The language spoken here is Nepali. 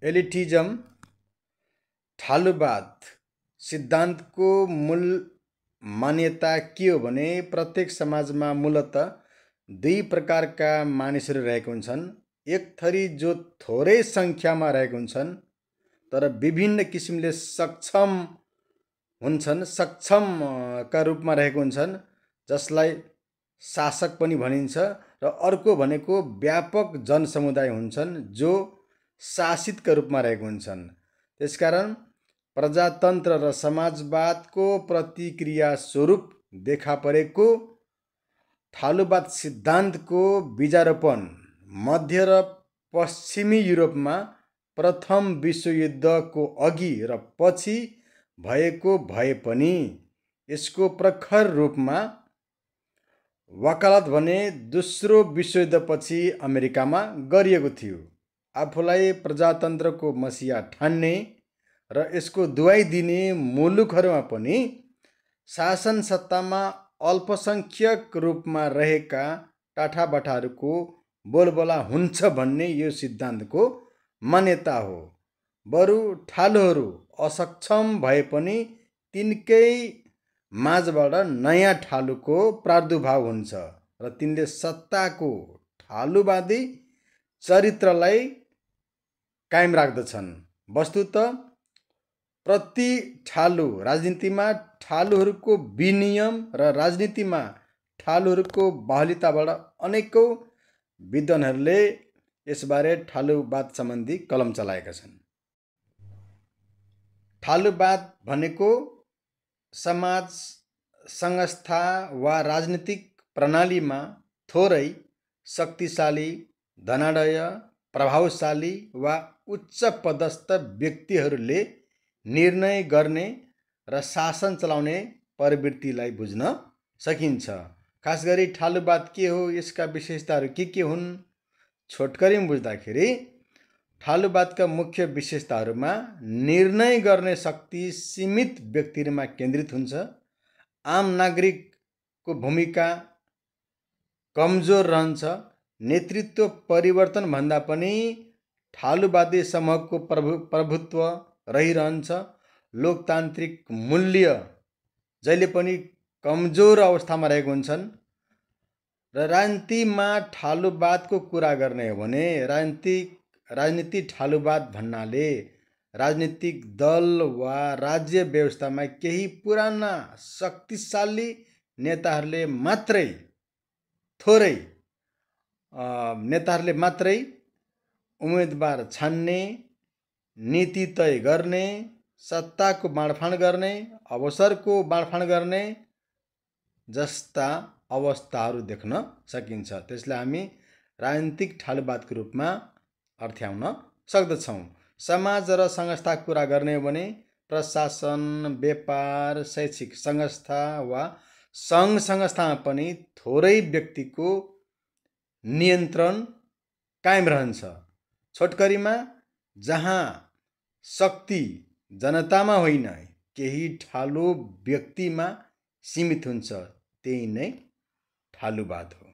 एलिटिज्म ठालुवाद सिद्धान्तको मूल मान्यता के हो भने प्रत्येक समाजमा मूलतः दुई प्रकारका मानिसहरू रहेका हुन्छन्। एक थरी जो थोरै सङ्ख्यामा रहेका हुन्छन् तर विभिन्न किसिमले सक्षम हुन्छन्, सक्षमका रूपमा रहेका हुन्छन्, जसलाई शासक पनि भनिन्छ। र अर्को भनेको व्यापक जनसमुदाय हुन्छन् जो शासितका रूपमा रहेका हुन्छन्। त्यसकारण प्रजातन्त्र र समाजवादको प्रतिक्रिया स्वरूप देखा परेको ठालुवाद सिद्धान्तको बीजारोपण मध्य र पश्चिमी युरोपमा प्रथम विश्वयुद्धको अघि र पछि भएको भए पनि यसको प्रखर रूपमा वकालत भने दोस्रो विश्वयुद्धपछि अमेरिकामा गरिएको थियो। आफूलाई प्रजातन्त्रको मसिहा ठान्ने र यसको दुहाई दिने मुलुकहरूमा पनि शासन सत्तामा अल्पसङ्ख्यक रूपमा रहेका टाठाबाठाहरूको बोलबोला हुन्छ भन्ने यो सिद्धान्तको मान्यता हो। बरु ठालुहरू असक्षम भए पनि तिनकै माझबाट नयाँ ठालुको प्रादुर्भाव हुन्छ र तिनले सत्ताको ठालुवादी चरित्रलाई कायम राख्दछन्। वस्तुतः प्रति ठालु राजनीतिमा ठालुहरूको विनियम र राजनीतिमा ठालुहरूको बाहुल्यताबाट अनेकौं विद्वानहरूले यसबारे ठालुवाद सम्बन्धी कलम चलाएका छन्। ठालुवाद भनेको समाज, संस्था वा राजनीतिक प्रणालीमा थोरै शक्तिशाली, धनाढ्य, प्रभावशाली वा उच्च पदस्थ व्यक्तिहरूले निर्णय गर्ने र शासन चलाउने प्रवृत्तिलाई बुझ्न सकिन्छ। खास गरी ठालुवाद के हो, यसका विशेषताहरू के हुन्? छोटकरीमा बुझ्दाखेरि ठालुवादका मुख्य विशेषताहरूमा निर्णय गर्ने शक्ति सीमित व्यक्तिहरूमा केन्द्रित हुन्छ, आम नागरिकको भूमिका कमजोर रहन्छ, नेतृत्व परिवर्तन भन्दा पनि ठालुवादी समूहको प्रभुत्व रहिरहन्छ, लोकतान्त्रिक मूल्य जहिले पनि कमजोर अवस्थामा रहेका हुन्छन्। र राजनीतिमा ठालुवादको कुरा गर्ने हो भने राजनीति ठालुवाद भन्नाले राजनीतिक दल वा राज्य व्यवस्थामा केही पुराना शक्तिशाली नेताहरूले मात्रै उम्मेदवार छान्ने, नीति तय गर्ने, सत्ताको बाँडफाँड गर्ने, अवसरको बाँडफाँड गर्ने जस्ता अवस्थाहरू देख्न सकिन्छ। त्यसलाई हामी राजनीतिक ठालुवादको रूपमा अर्थ्याउन सक्दछौँ। समाज र संस्थाको कुरा गर्ने हो भने प्रशासन, व्यापार, शैक्षिक संस्था वा सङ्घ संस्थामा पनि थोरै व्यक्तिको नियन्त्रण कायम रहन्छ। छोटकरीमा जहाँ शक्ति जनतामा होइन केही ठालु व्यक्तिमा सीमित हुन्छ, त्यही नै ठालुवाद हो।